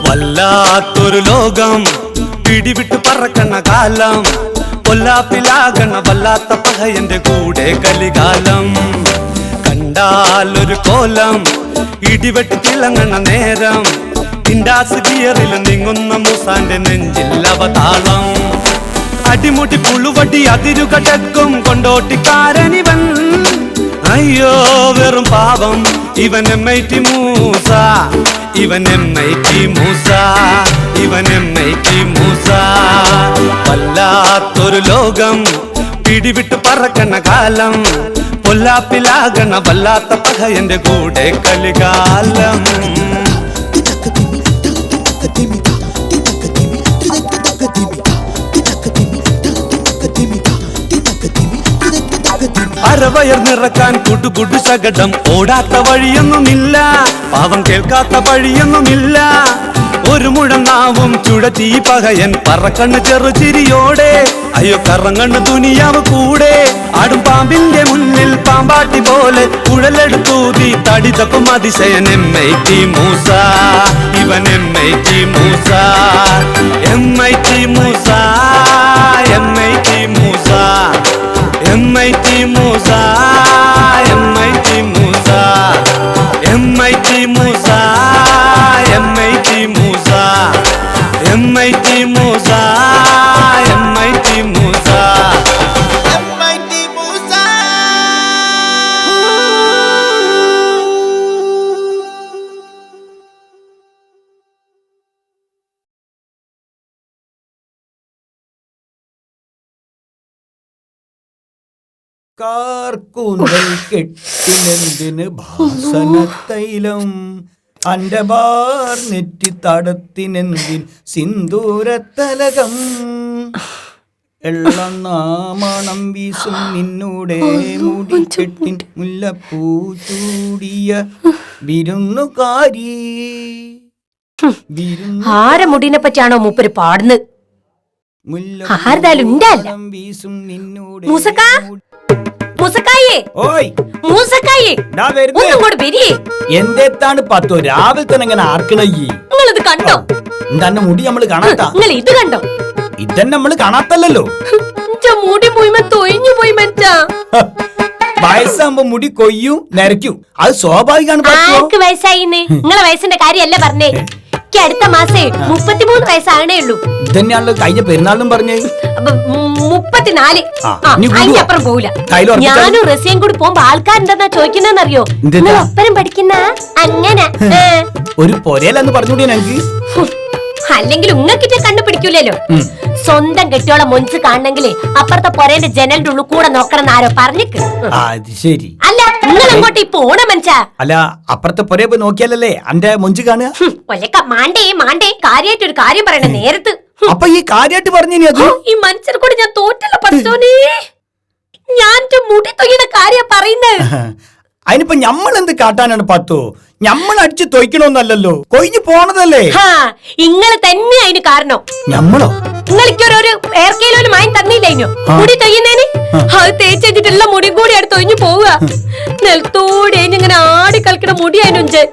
വല്ലാത്തൊരു ലോകം പിടിവിട്ട് പറക്കണ കാലം കൊല്ലാപ്പിലാകണ വല്ലാത്ത പഹയന്റെ കൂടെ കലികാലം കണ്ടാലൊരു കോലം ഇടിവെട്ടി തിളങ്ങണ നേരം ഇൻഡാസ് ഗിയറിൽ നീങ്ങുന്ന മൂസാന്റെ നെഞ്ചിൽ അവതാളം അടിമുടി പുളുവടി അതിരുകടക്കും കൊണ്ടോട്ടിക്കാരനിവൻ അയ്യോ വെറും പാവം ഇവൻ എമ്മൈറ്റി മൂസ ഇവൻ എമ്മൈറ്റി മൂസ ഇവൻ എമ്മൈറ്റി മൂസ വല്ലാത്തൊരു ലോകം പിടിവിട്ട് പറക്കണ കാലം പൊല്ലാപ്പിലാകണ വല്ലാത്ത പഹയന്റെ കൂടെ കലികാലം അരവയർ നിറക്കാൻ കുടുകുടു ശകടം ഓടാത്ത വഴിയൊന്നുമില്ല പാവം കേൾക്കാത്ത വഴിയൊന്നുമില്ല ഒരു മുഴനാവും ചുഴറ്റി പകയൻ പറക്കണ്ണ് ചെറുചിരിയോടെ അയ്യോ കറങ്ങണ്ണ് ദുനിയാവ് കൂടെ ആടും പാമ്പിന്റെ മുന്നിൽ പാമ്പാട്ടി പോലെ കുഴലെടുത്തൂതി തടിതപ്പം അതിശയൻ എമ്മൈറ്റി മൂസ ഇവൻ എമ്മൈറ്റി മൂസ എമ്മൈറ്റി മൂസ എമ്മൈറ്റി മൂസ എമ്മൈറ്റി മൂസ എമ്മൈറ്റി മൂസ എമ്മൈറ്റി മൂസ എമ്മൈറ്റി മൂസ എമ്മൈറ്റി മൂസ എമ്മൈറ്റി മൂസ എമ്മൈറ്റി മൂസ കാർക്കൂന്തൽ കെട്ടിനെന്തിന് ഭാസനത്തൈലം അണ്ടബാർ നെറ്റി തടത്തിനെന്തിൻ സിന്ദൂരത്തലകം എള്ളനാമണം വീസും നിന്നൂടെ മുടിക്കെട്ടിൻ മുല്ലപ്പൂ ചൂടിയ വിരുന്നുകാരി ആരെ മുടിനെ പറ്റിയാണോ മൂപ്പര് പാടുന്നത്? വീസും നിന്നൂടെ എന്തെത്താണ് പത്തോ രാവിലെ തന്നെ ഇങ്ങനെ ആർക്കണയ്യേ കണ്ടോ? എന്താ മുടി നമ്മള് കാണാത്ത ഇത് കണ്ടോ? ഇതന്നെ നമ്മള് കാണാത്തല്ലോ. മുടി തൊഴിഞ്ഞു പോയി മച്ചാ. വയസ്സാകുമ്പോ മുടി കൊയ്യും നരയ്ക്കും, അത് സ്വാഭാവികമാണ്. ആർക്ക് വയസ്സായിന്ന്? നിങ്ങളെ വയസ്സിന്റെ കാര്യല്ല പറഞ്ഞേ. അടുത്ത മാസേ 33 വയസ്സാകണേ ഉള്ളൂ. ഇതന്നെയാണല്ലോ കഴിഞ്ഞ പെരുന്നാളിനും പറഞ്ഞേ. 34. അതിനപ്പുറം പോവില്ല. ഞാനും റസിയും കൂടി പോകുമ്പോ ആൾക്കാരെന്താ ചോദിക്കുന്നറിയോ? നിങ്ങൾ ഒപ്പരം പഠിക്കുന്ന അങ്ങനെ ഒരു പൊരയിലെന്ന് പറഞ്ഞൂടെ ഞങ്ങക്ക്? അല്ലെങ്കിൽ ഉങ്ങക്കിട്ട് കണ്ടുപിടിക്കൂലല്ലോ. സ്വന്തം കെട്ടിയോളം മൊഞ്ച് കാണണെങ്കിലേ അപ്പുറത്തെ പൊരേന്റെ ജനലിന്റെ ഉള്ളിൽ കൂടെ നോക്കണം ആരോ പറഞ്ഞിക്ക്. ശരി. അല്ല നിങ്ങൾ അങ്ങോട്ട് ഇപ്പൊ ഓണ മനുഷ്യ. അല്ല അപ്പുറത്തെ പൊരേ പോയി നോക്കിയാലല്ലേ അന്റെ മൊഞ്ച് കാണുക. മാണ്ടേ കാര്യമായിട്ട് ഒരു കാര്യം പറയണ നേരത്ത്. അപ്പൊ ഈ കാര്യമായിട്ട് പറഞ്ഞു ഈ മനുഷ്യരെ കൂടെ ഞാൻ തോറ്റല്ല പഠിച്ചോനേ. ഞാൻ മുടി തൊയ്യണ കാര്യം പറയുന്നത്. അതിനിപ്പോ ഞമ്മൾ എന്ത് കാട്ടാനാണ് പത്തോ? ഞമ്മൾ അടിച്ചു തൊയ്ക്കണോന്നല്ലോ, കൊയിഞ്ഞു പോണതല്ലേ. ഇങ്ങള് തന്നെ അതിന് കാരണം. ഞമ്മളോ? നിങ്ങൾക്കൊരു എയർകേലോല് മായി തന്നില്ലോ മുടി തൊയ്യുന്നേന്? അത് തേച്ചിട്ടുള്ള മുടി കൂടി അടുത്ത് തൊയ്ഞ്ഞു പോവുക. നെൽത്തോടെ ഇങ്ങനെ ആടി കളിക്കണ മുടി അതിനൊഞ്ച്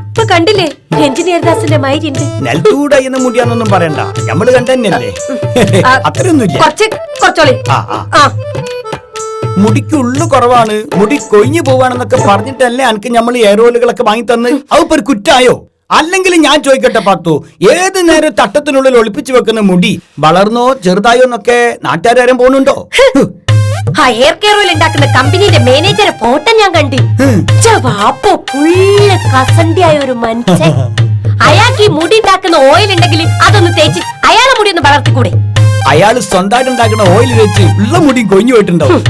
ഇപ്പൊ കണ്ടില്ലേ? എഞ്ചിനീയർ ദാസിന്റെ മൈരിണ്ട്. നെൽത്തൂട എന്ന മുടിയാന്നൊന്നും പറയണ്ട, ഞമ്മള് കണ്ടല്ലേ. അത്രയൊന്നുമില്ല, കുറച്ചോളി. മുടിക്കുള്ളു കുറവാണ്, മുടി കൊഴിഞ്ഞു പോവാണെന്നൊക്കെ പറഞ്ഞിട്ടല്ലേ എനിക്ക് നമ്മൾ എയറോലുകളൊക്കെ വാങ്ങി തന്ന്. അതിപ്പോ ഒരു കുറ്റായോ? അല്ലെങ്കിൽ ഞാൻ ചോദിക്കട്ടെ പത്തു, ഏത് നേരം തട്ടത്തിനുള്ളിൽ ഒളിപ്പിച്ചു വെക്കുന്ന മുടി വളർന്നോ ചെറുതായോ എന്നൊക്കെ നാട്ടുകാരും പോകുന്നുണ്ടോ? ഹെയർ കെയർ ഓയിൽ ഉണ്ടാക്കുന്ന കമ്പനിയുടെ മാനേജറെ ഫോട്ടോ ഞാൻ കണ്ടി. വാപ്പോ ഫുള്ള് കസണ്ടിയായ ഒരു മനുഷ്യൻ. അയാൾക്ക് ഈ മുടി ഉണ്ടാക്കുന്ന ഓയിൽ ഉണ്ടെങ്കിൽ അതൊന്ന് തേച്ച് അയാളെ മുടി ഒന്ന് വളർത്തിക്കൂടെ? അയാള് സ്വന്തമായിട്ട് ഉണ്ടാക്കുന്ന ഓയിൽ വെച്ച് ഉള്ള മുടി കൊഞ്ഞു പോയിട്ടുണ്ടാവും.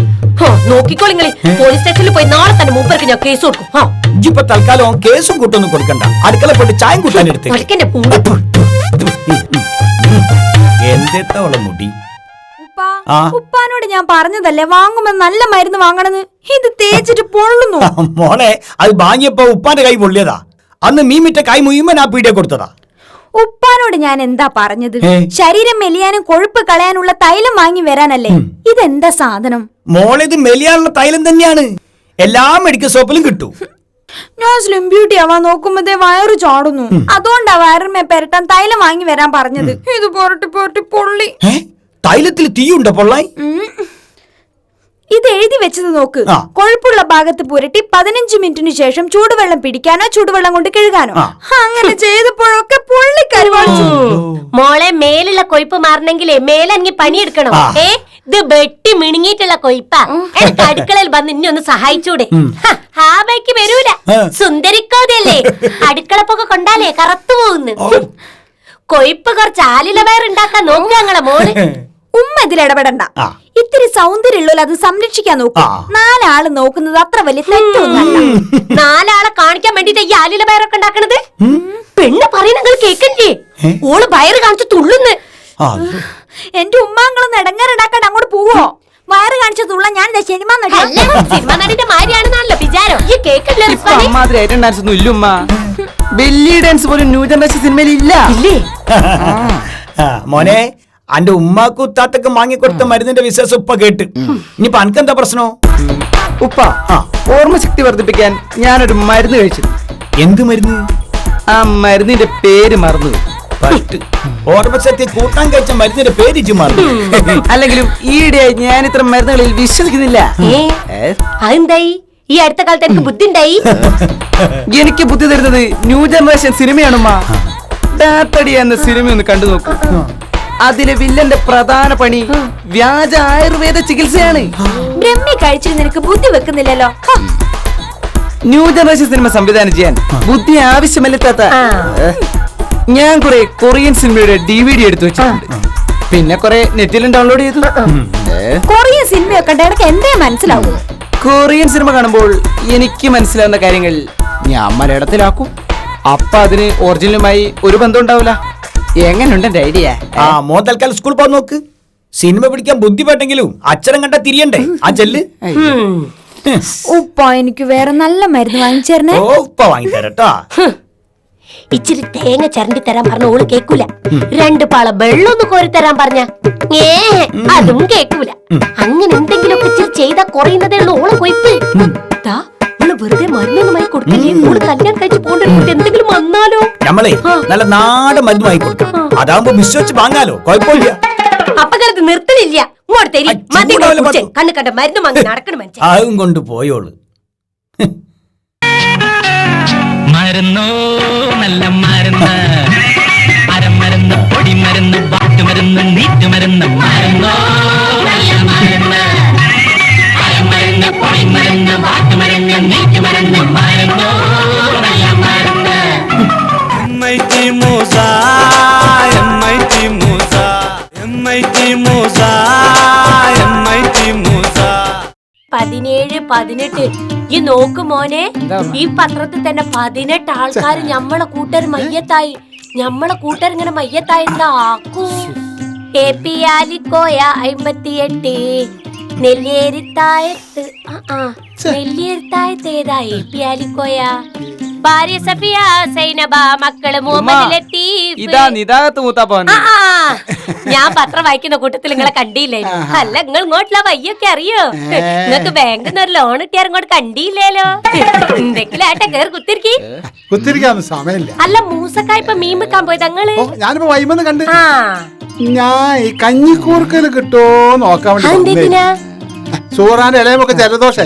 നോക്കിക്കോളിങ്ങളെ, പോലീസ് സ്റ്റേഷനിൽ പോയി നാളെ തന്നെ മൂപ്പർക്ക് ഞാൻ കേസ് കൊടുക്കും. ഇപ്പൊ തൽക്കാലം കേസും കൂട്ടൊന്നും കൊടുക്കണ്ട, അടുക്കള പോയിട്ട് ചായം കൂട്ടാൻ എടുത്ത്. എന്തെത്തോളം മുടി. ഉപ്പാനോട് ഞാൻ പറഞ്ഞതല്ലേ വാങ്ങുമ്പോ നല്ല മരുന്ന് വാങ്ങണെന്ന്. ഇത് തേച്ചിട്ട് പൊള്ളുന്നു. മോളെ, അത് വാങ്ങിയപ്പോ ഉപ്പാന്റെ കൈ പൊള്ളിയതാ. അന്ന് മീമിറ്റ കൈ മുഴുവൻ ആ പീടിയ കൊടുത്തതാ. ഉപ്പാനോട് ഞാൻ എന്താ പറഞ്ഞത്? ഏ? ശരീരം മെലിയാനും കൊഴുപ്പ് കളയാനുള്ള തൈലം വാങ്ങി വരാനല്ലേ? ഇതെന്താ സാധനം? മോളിത് മെലിയാനുള്ള തൈലം തന്നെയാണ്. എല്ലാ മെഡിക്കൽ ഷോപ്പിലും കിട്ടും. ഞാൻ സ്ലിം ബ്യൂട്ടി ആവാൻ നോക്കുമ്പോ വയറ് ചാടുന്നു. അതുകൊണ്ടാ വയറിന്മേ പെരട്ടാൻ തൈലം വാങ്ങി വരാൻ പറഞ്ഞത്. ഇത് പോരട്ടി പോരട്ടി പൊള്ളി. തൈലത്തിൽ തീയുണ്ടോ പൊള്ളായി? ഇത് എഴുതി വെച്ചത് നോക്ക്. ആ. കൊഴുപ്പുള്ള ഭാഗത്ത് പുരട്ടി 15 മിനിറ്റിന് ശേഷം ചൂടുവെള്ളം പിടിക്കാനോ ചൂടുവെള്ളം കൊണ്ട് കഴുകാനോ. അങ്ങനെ ചെയ്തപ്പോഴൊക്കെ പൊള്ളി കരുവാളിച്ചു. മോളെ മേലുള്ള കൊഴുപ്പ് മാറണമെങ്കിലേ മേലങ്ങി പണിയെടുക്കണം. ഇത് വെട്ടി മിണുങ്ങിയിട്ടുള്ള കൊഴുപ്പാ. എനിക്ക് അടുക്കളയിൽ വന്ന് ഇനി ഒന്ന് സഹായിച്ചൂടെ? ഹാബയ്ക്ക് വരൂല. സുന്ദരിക്കോതല്ലേ അടുക്കളപ്പൊക്കെ കൊണ്ടാലേ കറുത്തു പോകുന്നു. കൊഴുപ്പ് കുറച്ച് ആലില വയറുണ്ടാക്കാൻ നോക്കുക ഞങ്ങളെ മോള്. ഉമ്മ ഇതിലിടപെടണ്ട. ഇത്തിരി സൗന്ദര്യമുള്ള അത് സംരക്ഷിക്കാൻ നോക്കും. 4 ആള് നോക്കുന്നത് അത്ര വലിയ തെറ്റൊന്നല്ല. 4 ആളെ കാണിക്കാൻ വേണ്ടിട്ട് ഈ ആലില വയറൊക്കെ ഉണ്ടാക്കണത്. പെണ്ണ് പറയുന്ന നിങ്ങൾ കേക്കണ്ടേ? ഓള് വയറ് കാണിച്ച് തുള്ളുന്ന്. എന്റെ ഉമ്മാങ്ങളൊന്ന് ഇടങ്ങാറുണ്ടാക്കാൻ അങ്ങോട്ട് പോവോ? വയറ് കാണിച്ച തുള്ള ഞാൻ സിനിമ നടിന്റെ മാരിയാണെന്നാണല്ലോ വിചാരം. ഈ കേക്കല്ലേ ബെല്ലി ഡാൻസ് പോലും ന്യൂ ജനറേഷൻ സിനിമയിൽ ഇല്ല. മോനെ, അന്റെ ഉമ്മാക്കും ഉത്താത്തക്കും വാങ്ങിക്കൊടുത്ത മരുന്നിന്റെ വിശേഷം ഉപ്പ കേട്ട്. ഇനിയിപ്പൊ അനക്കെന്താ പ്രശ്നോ? ഉപ്പ, ഓർമ്മശക്തി വർദ്ധിപ്പിക്കാൻ ഞാനൊരു മരുന്ന് കഴിച്ചു. എന്ത് മരുന്ന്? ആ മരുന്നിന്റെ പേര് മറന്നു. ഓർമ്മശക്തി കൂട്ടാൻ കഴിച്ച മരുന്നിന്റെ പേര് മറന്നു. അല്ലെങ്കിലും ഈയിടെയായി ഞാൻ ഇത്ര മരുന്നുകളിൽ വിശ്വസിക്കുന്നില്ല. അതെന്തായി? ഈ അടുത്ത കാലത്ത് എനിക്ക് ബുദ്ധി ഉണ്ടായി. എനിക്ക് ബുദ്ധി തരുന്നത് ന്യൂ ജനറേഷൻ സിനിമയാണുമ്മ. ഡാത്തടി എന്ന സിനിമ ഒന്ന് കണ്ടു നോക്കൂ. അതിലെ വില്ലന്റെ പ്രധാന പണി വ്യാജ ആയുർവേദ ചികിത്സയാണ്. ബ്രഹ്മി കഴിച്ചിട്ട് നിനക്ക് ബുദ്ധി വെക്കുന്നില്ലല്ലോ. ന്യൂ ജനറേഷൻ സിനിമ സംവിധാനം ചെയ്യാൻ ബുദ്ധി ആവശ്യമല്ലാത്ത ഞാൻ കുറെ കൊറിയൻ സിനിമയുടെ DVD എടുത്തു വെച്ചിട്ടുണ്ട്. പിന്നെ കുറെ നെറ്റിലും ഡൗൺലോഡ് ചെയ്തു. കൊറിയൻ സിനിമയൊക്കെ എനിക്ക് എന്തേ മനസ്സിലാവും? കൊറിയൻ സിനിമ കാണുമ്പോൾ എനിക്ക് മനസ്സിലാവുന്ന കാര്യങ്ങൾ ഞാൻ മലയാളത്തിലാക്കും. അപ്പൊ അതിന് ഒറിജിനലുമായി ഒരു ബന്ധം ഉണ്ടാവില്ല. എങ്ങനെയുണ്ട് എന്റെ ഐഡിയ? മോൻ തൽക്കാലം സ്കൂൾ പോകാൻ നോക്ക്. സിനിമ പിടിക്കാൻ ബുദ്ധിപ്പെട്ടെങ്കിലും അച്ഛനം കണ്ട തിരിയണ്ടേ? ആ ചെല്ല്. ഉപ്പ, എനിക്ക് വേറെ നല്ല മരുന്ന് വാങ്ങിച്ചേരണേ. ഓ, ഉപ്പ വാങ്ങിത്തരട്ടാ. ഇച്ചിരി തേങ്ങ ചരണ്ടി തരാൻ പറഞ്ഞ ഓള് കേക്കൂല. 2 പാള വെള്ളം ഒന്ന് കോരി തരാൻ പറഞ്ഞ അതും കേക്കൂല. അങ്ങനെ എന്തെങ്കിലുമൊക്കെ ഇച്ചിരി ചെയ്താ കുറയുന്നതേ ഉള്ളൂ ഓളെ കൊയ്പ്പ്. വെറുതെ മരുന്നൊന്നുമായി കൊടുക്കില്ലേ? ഓള് കല്യാണം കഴിച്ച് പോകേണ്ട എന്തെങ്കിലും വന്നാലോ? നമ്മളെ നല്ല നാടൻ മരുന്ന് വാങ്ങിക്കൊടുക്കാം. അതാകുമ്പോ വിശ്വസിച്ച് വാങ്ങാലോ, കുഴപ്പമില്ല. അപ്പകാലത്ത് നിർത്തലില്ല. ഇങ്ങോട്ട് തരി. കണ്ണു കണ്ട മരുന്ന് വാങ്ങി നടക്കണം മനുഷ്യൻ. അതും കൊണ്ട് പോയോള്. മരുന്നോ നല്ല മരുന്ന്, അരമരുന്ന്, പൊടിമരുന്ന്, വാട്ടുമരുന്ന്, നീറ്റുമരുന്ന്. മരുന്നോ നല്ല മരുന്ന്, അരമരുന്ന്, പൊടിമരുന്ന്, വാട്ടുമരുന്ന്, നീറ്റുമരുന്ന്. മരുന്നോ നല്ല മരുന്ന്. MIT Musa, MIT Musa, MIT Musa, MIT Musa. 17, 18. ഈ നോക്ക് മോനെ, ഈ പത്രത്തിൽ തന്നെ 18 ആൾക്കാർ ഞമ്മളെ കൂട്ടർ മയ്യത്തായി. ഞമ്മളെ കൂട്ടർ ഇങ്ങനെ മയ്യത്തായി എന്താ ആക്കൂ? AP ആലിക്കോയ 58, നെല്ലിയേരിത്തായത്ത്. നെല്ലിയേരിത്തായത്ത് ഏതാ? AP ആലിക്കോയ. ഭാര്യ സഫിയ, സൈനബ, മക്കള് മുഹമ്മദ് ലത്തീഫ്. ഞാൻ പത്രം വായിക്കുന്ന കൂട്ടത്തിൽ നിങ്ങളെ കണ്ടില്ലേ? അല്ല, നിങ്ങൾ ഇങ്ങോട്ടുള്ള വയ്യൊക്കെ അറിയോ? നിങ്ങൾക്ക് ബാങ്കിൽ നിന്ന് ഒരു ലോൺ കിട്ടിയാൽ ഇങ്ങോട്ട് കണ്ടില്ലേലോ? എന്തെങ്കിലും ആട്ടെ കേറി കുത്തിരിക്കാന്ന് സമയമില്ല. അല്ല, മൂസക്കായ ഇപ്പൊ മീൻ വെക്കാൻ പോയത് ഞങ്ങള്. ഞാനിപ്പോ വൈമെന്ന് കണ്ട് ഞാൻ ഈ കഞ്ഞിക്കൂർക്കല് കിട്ടോ നോക്കാൻ വേണ്ടി. സൂറാന്റെ ഇളയമൊക്കെ ജലദോഷേ.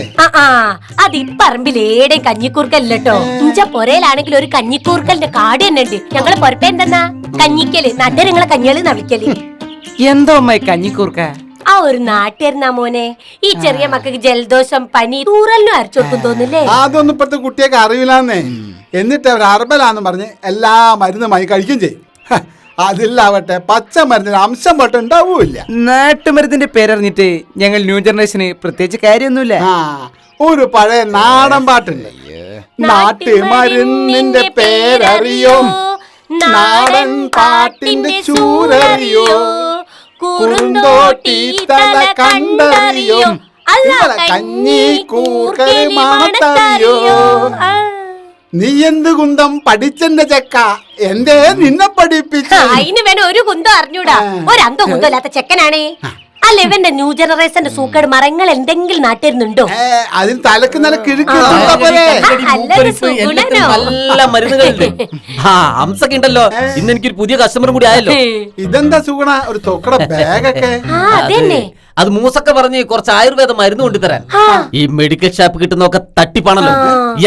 അത് ഈ പറമ്പിലേടെ കഞ്ഞിക്കൂർക്കല്ലോ. ഇഞ്ച പൊരയിലാണെങ്കിൽ ഒരു കഞ്ഞിക്കൂർക്കലിന്റെ കാട് തന്നെ ഉണ്ട്. ഞങ്ങള് പൊരപ്പ എന്തെന്നാ കഞ്ഞിക്കല്, നാട്ടുകാരെ കഞ്ഞികള് നവിക്കല്. എന്തോ അമ്മായി കഞ്ഞിക്കൂർക്ക? ആ ഒരു നാട്ടുകാരനാ മോനെ. ഈ ചെറിയ മക്കൾക്ക് ജലദോഷം, പനി, തൂറലിനും അരച്ചോക്കും തോന്നില്ലേ? അതൊന്നും ഇപ്പഴത്തെ കുട്ടിയൊക്കെ അറിയില്ലാന്നേ. എന്നിട്ട് അവർ അർബലാന്ന് പറഞ്ഞ് എല്ലാ മരുന്നുമായി കഴിക്കും ചെയ്യും. അതില്ലാവട്ടെ പച്ച മരുന്നിന് അംശം പോട്ട് ഉണ്ടാവൂല്ല. നാട്ടുമരുന്നിന്റെ പേരറിഞ്ഞിട്ട് ഞങ്ങൾ ന്യൂ ജനറേഷന് പ്രത്യേകിച്ച് കാര്യമൊന്നുമില്ല. ഒരു പഴയ നാടൻ പാട്ടുണ്ട്. നാട്ടുമരുന്നിന്റെ പേരറിയോ, നാടൻ പാട്ടിന്റെ ചൂരറിയോ, കുറുന്തോട്ടി തല കണ്ടറിയോ, കഞ്ഞി കൂർക്കറി മണത്തറിയോ. നീ എന്ത് കുന്തം പഠിച്ചെന്റെ ചെക്ക എന്തേ നിന്നെ പഠിപ്പിച്ചു അതിന് വേണം ഒരു കുന്തം അറിഞ്ഞൂടാ. ഒരന്തോ കുന്തം ഇല്ലാത്ത ചെക്കനാണേ. അല്ല ഇവന്റെ ന്യൂ ജനറേഷന്റെ സൂക്കേട് മരങ്ങൾ എന്തെങ്കിലും നാട്ടിരുന്നുണ്ടോ? അതിന് തലക്ക് നല്ല കിഴുക്ക് നല്ല മരുന്നുകളുണ്ട്. ഹംസൊക്കെ ഉണ്ടല്ലോ. ഇന്ന് എനിക്കൊരു പുതിയ കസ്റ്റമറും കൂടി ആയല്ലോ. ഇതെന്താ സുഗുണ ഒരു തൊക്കട ബാഗൊക്കെ? അതന്നെ. അത് മൂസൊക്കെ പറഞ്ഞ് കുറച്ച് ആയുർവേദ മരുന്ന് കൊണ്ടുതരാൻ. ഈ മെഡിക്കൽ ഷോപ്പ് കിട്ടുന്നൊക്കെ തട്ടിപ്പാണല്ലോ.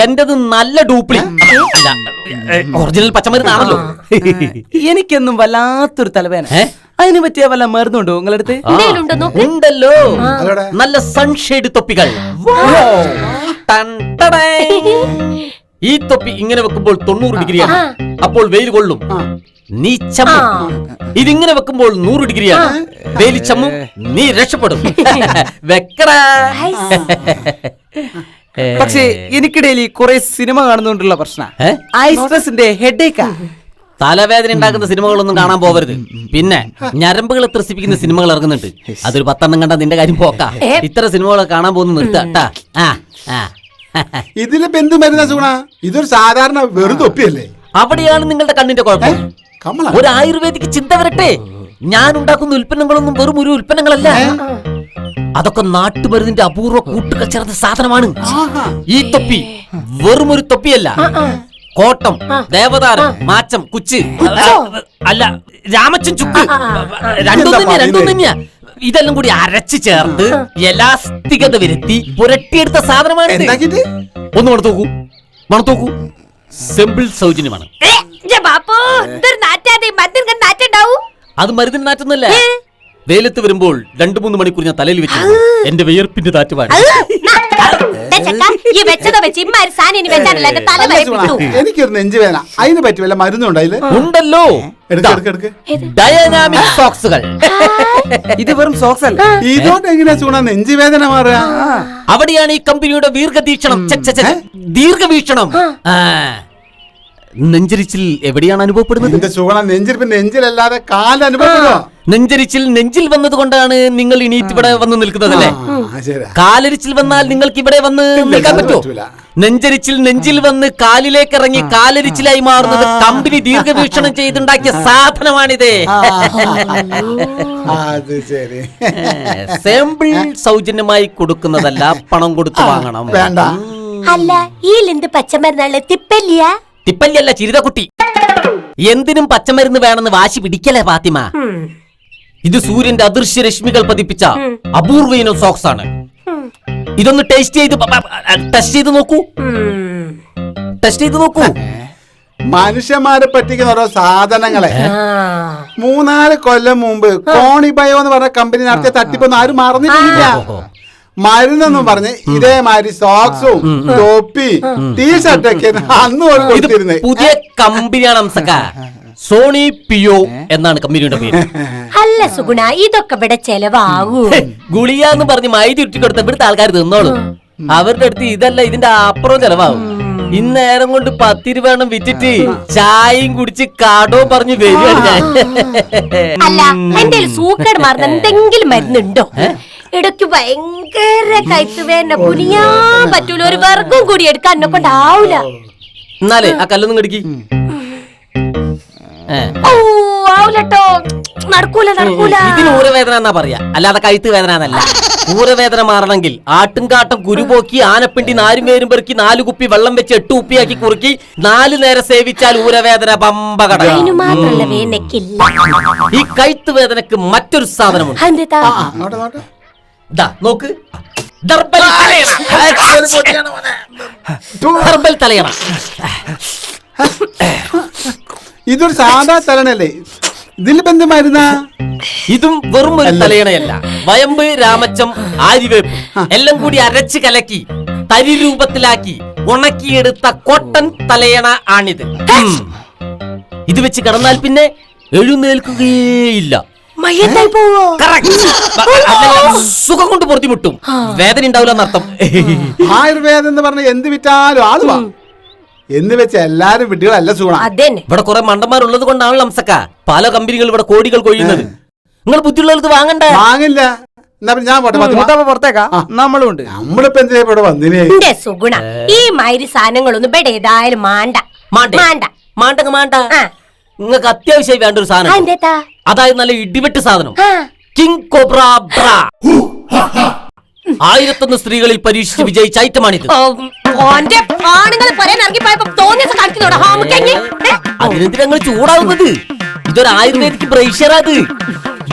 എന്റേത് നല്ല ഡ്യൂപ്ലി അല്ല, ഒറിജിനൽ പച്ചമരുന്നാണല്ലോ. എനിക്കെന്നും വല്ലാത്തൊരു തലവേന. അതിന് പറ്റിയ വല്ല മരുന്നുണ്ടോ നിങ്ങളുടെ അടുത്ത്? ഉണ്ടല്ലോ, നല്ല സൺഷെയ്ഡ് തൊപ്പികൾ. ഈ തൊപ്പി ഇങ്ങനെ വെക്കുമ്പോൾ 90 ഡിഗ്രിയാണ്, അപ്പോൾ വെയിൽ കൊള്ളും, നീ ചമ്മും. ഇതിങ്ങനെ വെക്കുമ്പോൾ 100 ഡിഗ്രിയാണ്, വെയിൽ ചമ്മും, നീ രക്ഷപ്പെടും. വെക്കടാ. പക്ഷേ എനിക്കിടയിൽ കുറെ സിനിമ കാണുന്നോണ്ടുള്ള പ്രശ്നം ഐ സ്ട്രെസിന്റെ ഹെഡേക്കാ. തലവേദന ഉണ്ടാക്കുന്ന സിനിമകളൊന്നും കാണാൻ പോകരുത്. പിന്നെ ഞരമ്പുകളെ ത്രസിപ്പിക്കുന്ന സിനിമകൾ ഇറങ്ങുന്നുണ്ട്, അതൊരു 10 കണ്ടാ നിന്റെ കാര്യം പോക്കാ. ഇത്ര സിനിമകളൊക്കെ കാണാൻ പോകുന്ന നിർത്താ. ഇതിലിപ്പോ എന്ത് മരുന്നാ സുഗുണ? ഇതൊരു സാധാരണ വെറും തൊപ്പിയല്ലേ? അവിടെയാണ് നിങ്ങളുടെ കണ്ണിന്റെ കുഴപ്പം. ഒരു ആയുർവേദിക് ചിന്ത വരട്ടെ. ഞാൻ ഉണ്ടാക്കുന്ന ഉൽപ്പന്നങ്ങളൊന്നും വെറും ഒരു ഉൽപ്പന്നങ്ങളല്ല, അതൊക്കെ നാട്ടുമരുന്നിന്റെ അപൂർവ കൂട്ടുകൾ ചേർന്ന സാധനമാണ്. ഈ തൊപ്പി വെറും ഒരു തൊപ്പിയല്ല. കോട്ടം, ദേവതാരം, മാച്ചം, കുച്ച് അല്ല രാമച്ചൻ ചുക്ക്, രണ്ടും തന്നെയാ. ഇതെല്ലാം കൂടി അരച്ചു ചേർത്ത് എലാസ്തികത വരുത്തി പുരട്ടിയെടുത്ത സാധനമാണ്. ഒന്ന് മണത്തോക്കൂ. സിമ്പിൾ സൗജന്യമാണ്. അത് മരുന്നിന് നാറ്റൊന്നല്ല. വെയിലത്ത് വരുമ്പോൾ 2-3 മണിക്കൂർ ഞാൻ തലയിൽ വെച്ചു എന്റെ വിയർപ്പിന്റെ താറ്റുപാട്. എനിക്കൊരു നെഞ്ചുവേദന, അതിന് പറ്റി വല്ല മരുന്നുണ്ടോ? ഉണ്ടല്ലോ, ഡയനാമിക് സോക്സുകൾ. ഇത് വെറും സോക്സ് അല്ല. ഇതോട്ട് എങ്ങനെയാ സുഗുണ നെഞ്ചുവേദന മാറുക? അവിടെയാണ് ഈ കമ്പനിയുടെ ദീർഘവീക്ഷണം. നെഞ്ചരിച്ചിൽ എവിടെയാണ് അനുഭവപ്പെടുന്നത്? സുഗുണ നെഞ്ചിരിപ്പ് നെഞ്ചിലല്ലാതെ കാലിൽ അനുഭവപ്പെടുക. നെഞ്ചരിച്ചിൽ നെഞ്ചിൽ വന്നത് കൊണ്ടാണ് നിങ്ങൾ ഇനീറ്റ് ഇവിടെ വന്ന് നിൽക്കുന്നതല്ലേ? കാലരിച്ചിൽ വന്നാൽ നിങ്ങൾക്ക് ഇവിടെ വന്ന് നിൽക്കാൻ പറ്റുമോ? നെഞ്ചരിച്ചിൽ നെഞ്ചിൽ വന്ന് കാലിലേക്ക് ഇറങ്ങി കാലരിച്ചിലായി മാറുന്നത് കമ്പനി ദീർഘവീക്ഷണം ചെയ്തുണ്ടാക്കിയ സാധനമാണിത്. സാമ്പിൾ സൗജന്യമായി കൊടുക്കുന്നതല്ല, പണം കൊടുത്ത് വാങ്ങണം. അല്ല ഈ ലിന്ത് പച്ചമരുന്നാളെ തിപ്പല്ലിയല്ല, ചിരിതക്കുട്ടി. എന്തിനും പച്ചമരുന്ന് വേണമെന്ന് വാശി പിടിക്കലേ ഫാത്തിമ. ഇത് സൂര്യന്റെ അദൃശ്യ രശ്മികൾ പതിപ്പിച്ച അപൂർവ ഇനം സോക്സ് ആണ്. ഇതൊന്ന് ടെസ്റ്റ് ചെയ്ത് നോക്കൂ. മനുഷ്യന്മാരെ പറ്റിക്കുന്ന ഓരോ സാധനങ്ങളെ 3-4 കൊല്ലം മുമ്പ് കോണിബയോ എന്ന് പറഞ്ഞ കമ്പനി നടത്തിയ തട്ടിപ്പൊന്നും ആരും മറന്നിട്ടില്ല. മരുന്നെന്നും പറഞ്ഞ് ഇതേമാതിരി സോക്സും ടോപ്പി ടീഷർട്ടൊക്കെ അന്ന് കൊടുത്തിരുന്നേ. പുതിയ കമ്പനിയാണ് അംസക്ക, സോണി പിയോ എന്നാണ് കമ്പനിയുടെ പേര്. അല്ല സുഗുണ, ഇതൊക്കെ ഇവിടെ ചെലവാകൂ. ഗുളിക എന്ന് പറഞ്ഞ് മൈദ ഇട്ടി കൊടുത്ത ഇവിടുത്തെ ആൾക്കാർ തിന്നോളൂ. അവരുടെ അടുത്ത് ഇതല്ല, ഇതിന്റെ അപ്പുറം ചെലവാകും. ഇന്നേരം കൊണ്ട് 10 രൂപ വിറ്റിട്ട് ചായയും കുടിച്ച് കാടോ പറഞ്ഞ് വരികയാണ് ഞാൻ. അല്ല എന്റെ സൂക്കേട് മാറുന്ന എന്തെങ്കിലും മരുന്നുണ്ടോ? ഇടയ്ക്ക് ഭയങ്കര കൈത്തുവേന, കുനിയാൻ പറ്റൂല, ഒരു വർഗം കൂടി എടുക്കാൻ എന്നെ കൊണ്ടാവൂല. എന്നാലേ ആ കല്ലൊന്നും കടിക്കി. ഇതിന് ഊരവേദന എന്നാ പറയാ, അല്ലാതെ കഴുത്ത് വേദന എന്നല്ല. ഊരവേദന മാറണമെങ്കിൽ ആട്ടുംകാട്ടം കുരുപോക്കി ആനപ്പിണ്ടി 4 പേരും പെറുക്കി 4 കുപ്പി വെള്ളം വെച്ച് 8 കുപ്പിയാക്കി കുറുക്കി 4 നേരം സേവിച്ചാൽ ഊരവേദന പമ്പകട. ഈ കഴുത്ത് വേദനക്ക് മറ്റൊരു സാധനമുണ്ട്. നോക്ക്, ഹെർബൽ തലയണ. ഇതൊരു സാധാ തലണല്ലേ, ഇതിൽ ബന്ധമായിരുന്ന? ഇതും വെറും ഒരു തലയണയല്ല. വയമ്പ്, രാമച്ചം, ആര്യവേപ്പ് എല്ലാം കൂടി അരച്ച് കലക്കി തരി രൂപത്തിലാക്കി ഉണക്കിയെടുത്ത കോട്ടൺ തലയണ ആണിത്. ഇത് വെച്ച് കിടന്നാൽ പിന്നെ എഴുന്നേൽക്കുകയില്ല. സുഖം കൊണ്ട് പൊറുതിമുട്ടും, വേദന ഉണ്ടാവില്ല എന്നർത്ഥം. ആയുർവേദം എന്ന് പറഞ്ഞ എന്ത് വിറ്റാലും ആളുവാ എന്ന് വെച്ച് എല്ലാരും വിട്ടുകളല്ല സുഗുണ. ഇവിടെ കുറെ മണ്ടന്മാരുള്ളത് കൊണ്ടാണല്ലോ അംസക്ക പല കമ്പനികൾ ഇവിടെ കോടികൾ കൊയ്യുന്നത്. നിങ്ങൾ ബുദ്ധിയുള്ളവർക്ക് വാങ്ങണ്ട. വാങ്ങില്ല. എന്നാ പിന്നെ ഞാൻ പോട്ടെ ഫാത്തിമ. മൂത്താപ്പ പുറത്തേക്കാ നമ്മളും ഉണ്ട്. നമ്മളിപ്പോ എന്തിനാ ഇവിടെ വന്നിനെ? എന്റെ സുഗുണ ഈ മാതിരി സാധനങ്ങളൊന്നും ഇവിടെ ഏതായാലും മാണ്ട മാണ്ടേ മാണ്ട മാണ്ടങ്ങ് മാണ്ട. ആ. നിങ്ങൾക്ക് അത്യാവശ്യമായി വേണ്ട ഒരു സാധനം, എന്തേത്താ അതായത് നല്ല ഇടിവെട്ട് സാധനം. ആ. കിങ് കോബ്ര ബ്രാ. 1001 സ്ത്രീകളിൽ പരീക്ഷിച്ച് വിജയിച്ച ഐറ്റമാണിത്. ഓന്റെ ആണുങ്ങൾ പറയാൻ ഇറങ്ങിപ്പോയപ്പോ തോന്നിയ കാണിക്കുന്നോടാ ഹോമിക്കഞ്ഞി. അതിനെന്തിനാ നിങ്ങൾ ചൂടാവുന്നത്? ഇതൊരു ആയുർവേദിക് ബ്രേഷ്യറാത്.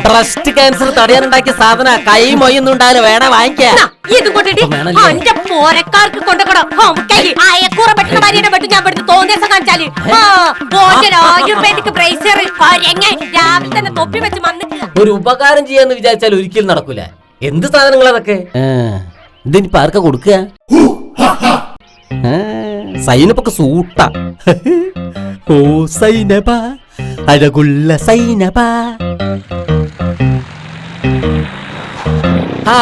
ബ്രസ്റ്റ് ക്യാൻസർ തടയാനുണ്ടാക്കിയ സാധന. കൈ മൊയ്യൊന്നും ഉണ്ടാവില്ല, വേണേ വാങ്ങിക്കാം. ഇത് കൊണ്ടിട്ട് എന്റെ പോരക്കാർക്ക് കൊണ്ടുപോകണം ഹോമിക്കഞ്ഞി. അയക്കൂറ പെട്ടുന്ന ഭാര്യയുടെ പെട്ടു ഞാൻ പെടുത്ത് തോന്നിയ കാണിച്ചാല് ആയുർവേദിക് ബ്രേഷ്യർ രാവിലെ തന്നെ തൊപ്പി വെച്ച് വന്നിട്ട് ഒരു ഉപകാരം ചെയ്യാന്ന് വിചാരിച്ചാൽ ഒരിക്കലും നടക്കൂല. എന്ത് സാധനങ്ങൾ അതൊക്കെ? ഇതിനിപ്പോ ആർക്കാ കൊടുക്കുക? സൈനപ്പൊക്കെ സൂട്ടാ. ഓ സൈനബ, അഴകുള്ള സൈനബ. ആ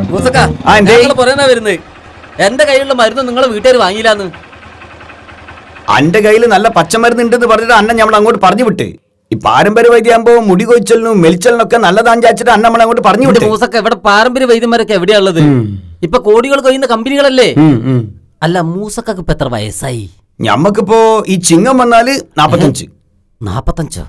മൂസക്ക, പറയുന്ന വരുന്നത് എന്റെ കയ്യിലുള്ള മരുന്ന് നിങ്ങളെ വീട്ടുകാർ വാങ്ങിയില്ലാന്ന്. അന്റെ കയ്യിൽ നല്ല പച്ചമരുന്ന് ഉണ്ടെന്ന് പറഞ്ഞിട്ട് അന്ന നമ്മൾ അങ്ങോട്ട് പറഞ്ഞു വിട്ട്. ഈ പാരമ്പര്യ വൈദ്യാകുമ്പോ മുടി കൊഴിച്ചലിനും മെലിച്ചലിനൊക്കെ നല്ലതാന്ന് വിചാരിച്ചിട്ട് അന്ന നമ്മൾ അങ്ങോട്ട് പറഞ്ഞു വിട്ട്. മൂസക്ക, ഇവിടെ പാരമ്പര്യ വൈദ്യന്മാരൊക്കെ എവിടെയാ ഉള്ളത്? ഇപ്പൊ കോടികൾ കൊയ്യുന്ന കമ്പനികളല്ലേ? അല്ല, മൂസക്കൊക്കെ ഇപ്പൊ എത്ര വയസ്സായി? ഞമ്മക്കിപ്പോ ഈ ചിങ്ങം വന്നാല് 45. 45?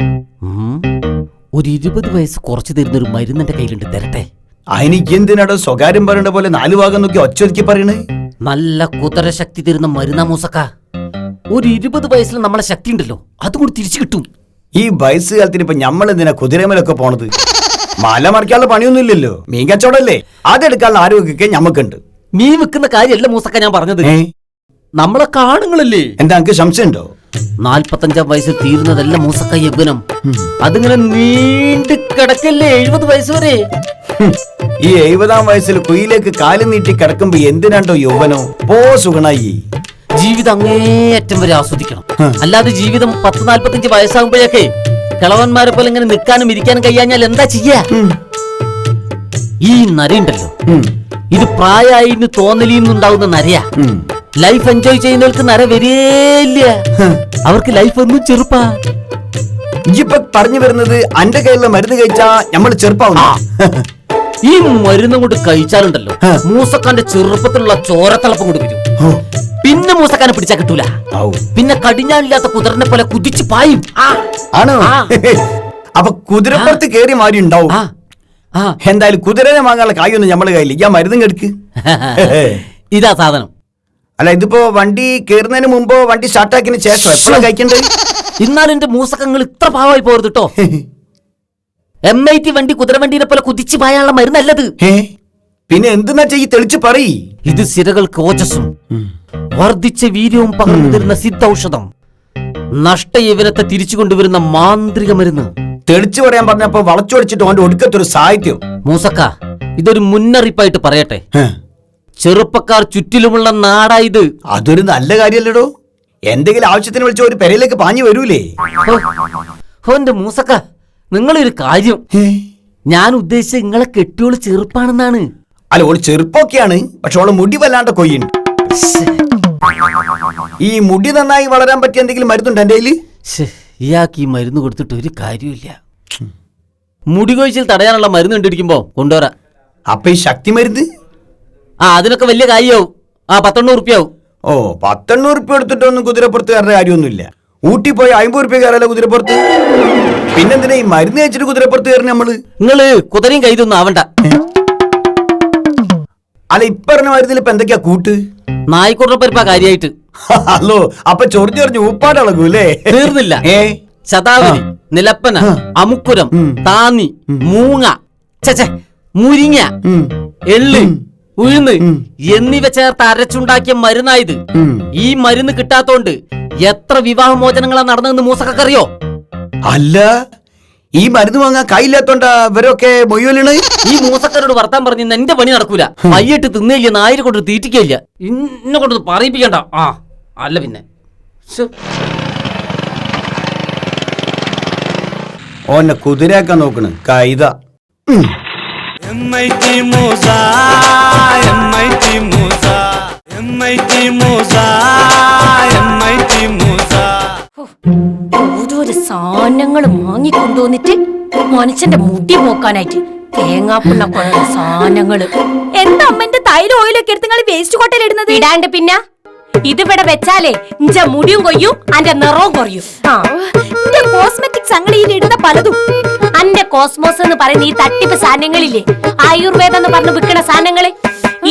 ഒരു 20 വയസ്സ് കുറച്ച് തരുന്ന ഒരു മരുന്ന് എന്റെ കയ്യിലുണ്ട്, തരട്ടെ? അതിനിക്ക് എന്തിനാടോ സ്വകാര്യം പറയേണ്ട പോലെ 4 ഭാഗം നോക്കി ഒച്ചൊതുക്കി പറയണേ? നല്ല കുതിര ശക്തി തരുന്ന മരുന്നാ മൂസക്ക. ഒരു 20 വയസ്സിൽ നമ്മളെ ശക്തി ഉണ്ടല്ലോ, അതുകൂടി തിരിച്ചു കിട്ടും. ഈ വയസ്സ് കാലത്തിന് ഇപ്പൊ ഞമ്മളെന്തിനാ കുതിരമേലൊക്കെ പോണത്? മല മറിക്കാനുള്ള പണിയൊന്നും ഇല്ലല്ലോ, മീൻ കച്ചവടല്ലേ. അതെടുക്കാനുള്ള ആരോഗ്യമൊക്കെ ഞമ്മക്കുണ്ട്. മീൻ വെക്കുന്ന കാര്യമല്ല മൂസക്ക ഞാൻ പറഞ്ഞത്. നമ്മളെ കാണുങ്ങളല്ലേ. എന്താ എനിക്ക് സംശയമുണ്ടോ? 45-ാം വയസ്സിൽ തീരുന്നതല്ല മൂസക്ക യൗവനം. അതിങ്ങനെ നീണ്ടു കിടക്കല്ലേ 70 വയസ്സ് വരെ. ഈ 70-ാം വയസ്സിൽ കുയിലേക്ക് കാല് നീട്ടി കിടക്കുമ്പോ എന്തിനാണ്ടോ യൗവനോ? പോ സുഗണായി. ജീവിതം അങ്ങേയറ്റം വരെ ആസ്വദിക്കണം. അല്ലാതെ ജീവിതം 40-45 വയസ്സാകുമ്പോഴൊക്കെ കിളവന്മാരെ പോലെ ഇങ്ങനെ നിൽക്കാനും ഇരിക്കാനും കഴിയാഞ്ഞാൽ എന്താ ചെയ്യാ? ഈ നരയുണ്ടല്ലോ, ഇത് പ്രായമായിന്ന് തോന്നലിന്നുണ്ടാവുന്ന നരയാ. ലൈഫ് എൻജോയ് ചെയ്യുന്നവർക്ക് നര വരില്ല. അവർക്ക് ലൈഫ് ഒന്നും ചെറുപ്പാ. ഇപ്പൊ പറഞ്ഞു വരുന്നത് അന്റെ കയ്യിലുള്ള മരുന്ന് കഴിച്ചാ നമ്മൾ ചെറുപ്പാവുന്ന? ഈ മരുന്നും കൊണ്ട് കഴിച്ചാലുണ്ടല്ലോ മൂസക്കാന്റെ ചെറുപ്പത്തിലുള്ള ചോരത്തിളപ്പം കൊണ്ട് വരും. പിന്നെ മൂസക്കാനെ പിടിച്ചാ കിട്ടൂല. പിന്നെ കടിഞ്ഞാണില്ലാത്ത കുതിരനെ പോലെ കുതിച്ചു പായും. ആണോ? അപ്പൊ കുതിരപ്പുറത്ത് കേറി മാറി ഉണ്ടാവും. എന്തായാലും കുതിരനെ വാങ്ങാനുള്ള കായൊന്നും നമ്മളെ കയ്യില്ല. ഞാൻ മരുന്നും കെടുക്ക്. ഇതാ സാധനം. അല്ല, ഇതിപ്പോ വണ്ടി കേറുന്നതിന് മുമ്പോ വണ്ടി സ്റ്റാർട്ടാക്കിന് ശേഷം എപ്പോഴാ കഴിക്കണ്ടേ? എന്നാലും എന്റെ മൂസക്കങ്ങൾ ഇത്ര പാവമായി പോരുത് കേട്ടോ. MIT വണ്ടി കുതിരവണ്ടീനെ പോലെ കുതിച്ചു പായാനുള്ള മരുന്നല്ലത്. പിന്നെ എന്തെന്നാ ചെയ്യ്, തെളിച്ച് പറയ്. ഇത് സിരകൾക്ക് ഓജസ്സും വർദ്ധിച്ച വീര്യവും പകർന്നു തരുന്ന സിദ്ധൌഷധം. നഷ്ടയവനത്തെ തിരിച്ചു കൊണ്ടുവരുന്ന മാന്ത്രിക മരുന്ന്. തെളിച്ചു പറയാൻ പറഞ്ഞപ്പോ വളച്ചൊടിച്ചിട്ട് ഓന്റെ ഒടുക്കത്തൊരു സാഹിത്യം. മൂസക്ക, ഇതൊരു മുന്നറിയിപ്പായിട്ട് പറയട്ടെ. ചെറുപ്പക്കാർ ചുറ്റിലുമുള്ള നാടായത്. അതൊരു നല്ല കാര്യല്ലടോ. എന്തെങ്കിലും ആവശ്യത്തിന് വിളിച്ച ഒരു പെരയിലേക്ക് പാഞ്ഞു വരൂലേ? ഓന്റെ മൂസക്ക, നിങ്ങളൊരു കാര്യം, ഞാൻ ഉദ്ദേശിച്ച നിങ്ങളെ കെട്ടിയോള് ചെറുപ്പാണെന്നാണ്. അല്ല, ഓള് ചെറുപ്പൊക്കെയാണ്, പക്ഷെ ഓള് മുടി വല്ലാണ്ട് കൊയ്യുണ്ട്. ഈ മുടി നന്നായി വളരാൻ പറ്റിയ എന്തെങ്കിലും മരുന്നുണ്ട് എന്റെ കയ്യില്? ഇയാൾക്ക് ഈ മരുന്ന് കൊടുത്തിട്ട് ഒരു കാര്യമില്ല. മുടി കൊഴിച്ചിൽ തടയാനുള്ള മരുന്ന് കണ്ടിരിക്കുമ്പോ കൊണ്ടുവരാ. അപ്പൊ ഈ ശക്തി മരുന്ന്? അതിനൊക്കെ വലിയ കാര്യമാവും. 1,800 റുപ്യാവും. ഓ, 1,800 റുപ്യ എടുത്തിട്ടൊന്നും കുതിരപ്പുറത്ത് കയറുന്ന കാര്യമൊന്നുമില്ല. ഊട്ടി പോയി 50 റുപ്യ കയറല്ലോ കുതിരപ്പുറത്ത്. പിന്നെന്തിനാ ഈ മരുന്ന് കഴിച്ചിട്ട് കുതിരപ്പുറത്ത് കയറുന്ന നമ്മള്? നിങ്ങള് കുതിരയും കൈതൊന്നും ആവണ്ട. അല്ല, ഇപ്പറഞ്ഞ മരുന്നിൽ ഇപ്പൊ എന്തൊക്കെയാ കൂട്ട്? നായിക്കോട്ടെ പരിപ്പാ കാര്യമായിട്ട്. ഹലോ, അപ്പൊ ചൊറിഞ്ഞു ഉപ്പാടളകൂല്ലേ? തീർന്നില്ല. ശതാവരി, നിലപ്പന, അമുക്കുരം, താന്നി, മൂങ്ങ, മുരിങ്ങ, എള്ള്, ഉഴുന്ന് എന്നിവ ചേർത്ത് അരച്ചുണ്ടാക്കിയ മരുന്നായത്. ഈ മരുന്ന് കിട്ടാത്തോണ്ട് എത്ര വിവാഹമോചനങ്ങളാ നടന്നതെന്ന് മൂസക്കറിയോ? അല്ല, ഈ മരുന്ന് വാങ്ങാൻ കയ്യില്ലാത്തോണ്ടാ ഇവരൊക്കെ മൊയ്യോലാണ്. ഈ മൂസക്കരോട് വർത്താൻ പറഞ്ഞ എന്റെ പണി നടക്കൂല. മയ്യിട്ട് തിന്നില്ല, നായരെ കൊണ്ട് തീറ്റിക്കില്ല. ഇന്നെ കൊണ്ട് പറയിപ്പിക്കണ്ട. അല്ല പിന്നെ ഓന്നെ കുതിരയാക്കാൻ നോക്കണ് കൈത. MIT Musa, MIT Musa, MIT Musa, MIT Musa. ഓരോരോ സാധനങ്ങൾ വാങ്ങിക്കൊണ്ടുവന്നിട്ട് മനുഷ്യന്റെ മുടി പോക്കാനായിട്ട് തേങ്ങാപ്പുണ്ണ കുഴച്ച സാധനങ്ങള്. എന്താ അമ്മന്റെ തൈലും ഓയിലൊക്കെ എടുത്ത് നിങ്ങൾ വേസ്റ്റ് കൊട്ടയിൽ ഇടുന്നത്? ഇടാണ്ട് പിന്നെ ഇതിവിടെ വെച്ചാലേ ഇഞ്ച മുടിയും കൊയ്യും അന്റെ നിറവും കുറയും. കോസ്മെറ്റിക്സ് അങ്ങളിയിൽ ഇടുന്ന പലതും അന്റെ കോസ്മോസ് എന്ന് പറയുന്ന ഈ തട്ടിപ്പ് സാധനങ്ങളില്ലേ, ആയുർവേദം എന്ന് പറഞ്ഞ് വിൽക്കണ സാധനങ്ങള്,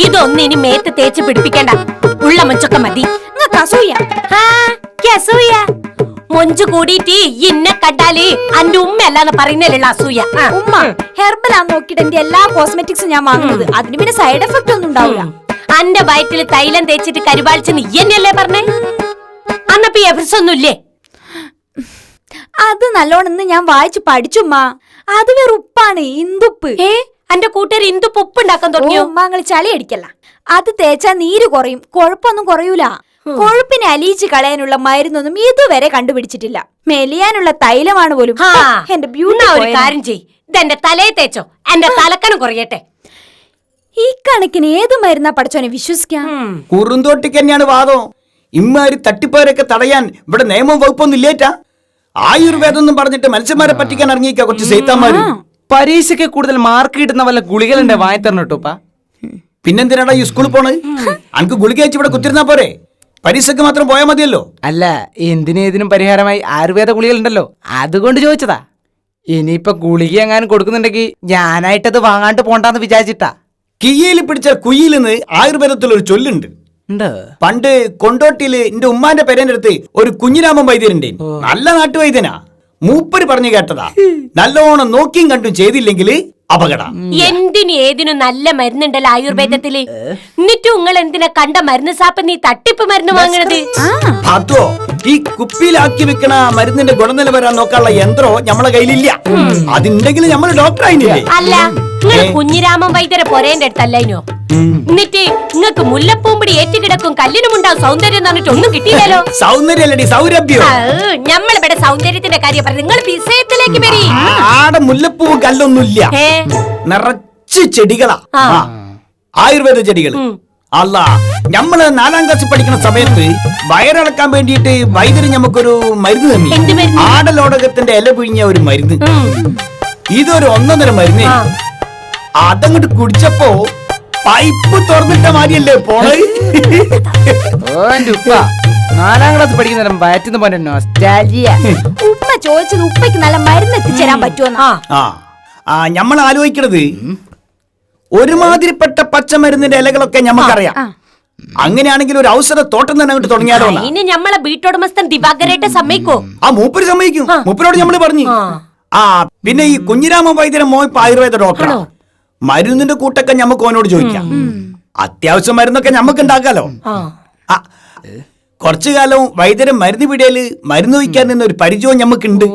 ഇതൊന്നും ഇനി മേത്ത് തേച്ച് പിടിപ്പിക്കണ്ട. ഉള്ള മൊഞ്ചൊക്കെ മതി. അസൂയ മൊഞ്ചു കൂടിയിട്ട് ഇന്നെ കണ്ടാല് അന്റെ ഉമ്മയല്ലാന്ന് പറയുന്നതിലുള്ള അസൂയ. ഉമ്മ ഹെർബലാന്ന് നോക്കിട്ട് എന്റെ എല്ലാ കോസ്മെറ്റിക്സും ഞാൻ വാങ്ങുന്നത്. അതിന് പിന്നെ സൈഡ് എഫക്ട് ഒന്നും ഉണ്ടാവില്ല. അന്റെ വയറ്റില് തൈലം തേച്ചിട്ട് കരുവാളിച്ച് നീ എന്നല്ലേ പറഞ്ഞേ? അന്നപ്പോ എഫക്ട്സ് ഒന്നുമില്ലേ? അത് നല്ലോണം ഞാൻ വായിച്ചു പഠിച്ചുമ്മ. അത് വേറെ ഉപ്പാണ്, ഇന്ദുപ്പ്. അന്റെ കൂട്ടുകാർ ഇന്ദുപ്പ് ഉപ്പ് ഉണ്ടാക്കാൻ തുടങ്ങിയോ? ഉമ്മ ചളി അടിക്കല്ല. അത് തേച്ചാ നീര് കുറയും, കൊഴുപ്പൊന്നും കുറയൂല. കൊഴുപ്പിനെ അലിയിച്ച് കളയാനുള്ള മരുന്നൊന്നും ഇതുവരെ കണ്ടുപിടിച്ചിട്ടില്ല. മെലിയാനുള്ള തൈലമാണ് പോലും. എന്റെ ബ്യൂട്ടി ഒരു കാര്യം ചെയ്, ഇതെന്റെ തലയെ തേച്ചോ, എന്റെ തലക്കനം കുറയട്ടെ. ഈ കണക്കിന് ഏത് മരുന്നാ പഠിച്ചോനെ വിശ്വസിക്കാം? കുറുന്തോട്ടിക്ക് തന്നെയാണ് വാദം. ഇമ്മാരി തട്ടിപ്പേരൊക്കെ തടയാൻ ഇവിടെ നിയമം വകുപ്പൊന്നും ഇല്ലേറ്റാ. ആയുർവേദം എന്നും പറഞ്ഞിട്ട് മനുഷ്യന്മാരെ പറ്റിക്കാൻ ഇറങ്ങിയിരിക്കാ കുറച്ച് സൈത്താന്മാര്. പരീക്ഷയ്ക്ക് കൂടുതൽ മാർക്ക് കിട്ടുന്ന വല്ല ഗുളികളുടെ വായി തരണോട്ടുപ്പാ. പിന്നെന്തിനാടാ ഈ സ്കൂളിൽ പോണ്? അനക്ക് ഗുളിക വെച്ച് ഇവിടെ കുത്തിരുന്നാ പോരെ? പരീക്ഷയ്ക്ക് മാത്രം പോയാൽ മതിയല്ലോ. അല്ല, എന്തിനേതിനും പരിഹാരമായി ആയുർവേദ ഗുളികളുണ്ടല്ലോ, അതുകൊണ്ട് ചോദിച്ചതാ. ഇനിയിപ്പൊ ഗുളിക എങ്ങാനും കൊടുക്കുന്നുണ്ടെങ്കിൽ ഞാനായിട്ടത് വാങ്ങാണ്ട് പോണ്ടാന്ന് വിചാരിച്ചിട്ടാ. കിയ്യിൽ പിടിച്ച കുയിലെന്ന് ആയുർവേദത്തിൽ ഒരു ചൊല്ലുണ്ട്. പണ്ട് കൊണ്ടോട്ടിയില് എന്റെ ഉമ്മാന്റെ പേരന്റെ അടുത്ത് ഒരു കുഞ്ഞിരാമൻ വൈദ്യരുണ്ട്. നല്ല നാട്ടുവൈദ്യനാ. മൂപ്പര് പറഞ്ഞു കേട്ടതാ, നല്ലോണം നോക്കിയും കണ്ടും ചെയ്തില്ലെങ്കിൽ അപകടം. എന്തിനും ഏതിനും നല്ല മരുന്നുണ്ടല്ലോ ആയുർവേദത്തില്. എന്നിട്ടും നിങ്ങൾ എന്തിനാ കണ്ട മരുന്ന് സാപ്പ് നീ തട്ടിപ്പ് മരുന്ന് വാങ്ങണത്? അതോ ഈ കുപ്പിയിലാക്കി വെക്കണ മരുന്നിന്റെ ഗുണനിലവാരം നോക്കാനുള്ള യന്ത്രോ നമ്മളെ കയ്യിലില്ല. അതുണ്ടെങ്കിൽ നമ്മൾ ഡോക്ടർ ആയില്ലേ? അല്ല, നിങ്ങൾ കുഞ്ഞിരാമൻ വൈദ്യരെ പൊരേന്റെ അടുത്തല്ലോ. എന്നിട്ട് നിങ്ങൾക്ക് മുല്ലപ്പൂമ്പടി ഏറ്റുകിടക്കും കല്ലിനുമുണ്ടാവും സൗന്ദര്യം എന്ന് പറഞ്ഞിട്ട് ഒന്നും കിട്ടിയില്ലല്ലോ. സൗന്ദര്യല്ലടി, സൗരഭ്യം. നമ്മളിവിടെ സൗന്ദര്യത്തിന്റെ കാര്യം പറഞ്ഞു, നിങ്ങൾ വിഷയത്തിലേക്ക് വരി. ആടെ മുല്ലപ്പൂവും കല്ലൊന്നുമില്ല, നിറച്ച് ചെടികളാ, ആയുർവേദ ചെടികൾ. അല്ല, നമ്മള് 4ാം ക്ലാസ്സിൽ പഠിക്കുന്ന സമയത്ത് വയറിളക്കാൻ വേണ്ടിയിട്ട് വൈദ്യര് നമുക്കൊരു മരുന്ന് തന്നെ. ആടലോടകത്തിന്റെ ഇല പിഴിഞ്ഞ ഒരു മരുന്ന്. ഇതൊരു 1.5 മരുന്ന്. അതങ്ങോട്ട് കുടിച്ചപ്പോ പൈപ്പ് തുറന്നിട്ട മാതിരിയല്ലേ പോണേ. 4ാം ക്ലാസ് പഠിക്കുന്ന വയറ്റുന്ന പോലെ ഉമ്മ ചോദിച്ചത് ഉപ്പയ്ക്ക് നല്ല മരുന്ന് എത്തിച്ചേരാൻ പറ്റുമെന്നാ. നമ്മൾ ആലോചിക്കണത് ഒരുമാതിരിപ്പെട്ട പച്ചമരുന്നിന്റെ ഇലകളൊക്കെ ഞമ്മക്കറിയാം. അങ്ങനെയാണെങ്കിൽ ഒരു ഔഷധ തോട്ടം തന്നെ അങ്ങോട്ട് തുടങ്ങിയാലോ? ഇനി നമ്മളെ വീട്ടുടമസ്ഥൻ ദിവാകരായിട്ട് സമ്മതിക്കോ? മൂപ്പര് സമ്മതിക്കും. മൂപ്പരോട് നമ്മള് പറഞ്ഞു. പിന്നെ ഈ കുഞ്ഞിരാമൻ വൈദ്യരെ മോൻ ആയുർവേദ ഡോക്ടറാണോ? മരുന്നിന്റെ കൂട്ടൊക്കെ ഞമ്മക്ക് ഓനോട് ചോദിക്കാം. അത്യാവശ്യം മരുന്നൊക്കെ ഞമ്മക്ക് ഉണ്ടാക്കാലോ. കുറച്ചു കാലം വൈദ്യരെ മരുന്ന് പിടിയാല് മരുന്ന് വയ്ക്കാൻ നിന്ന ഒരു പരിചയവും ഞമ്മക്കുണ്ട്.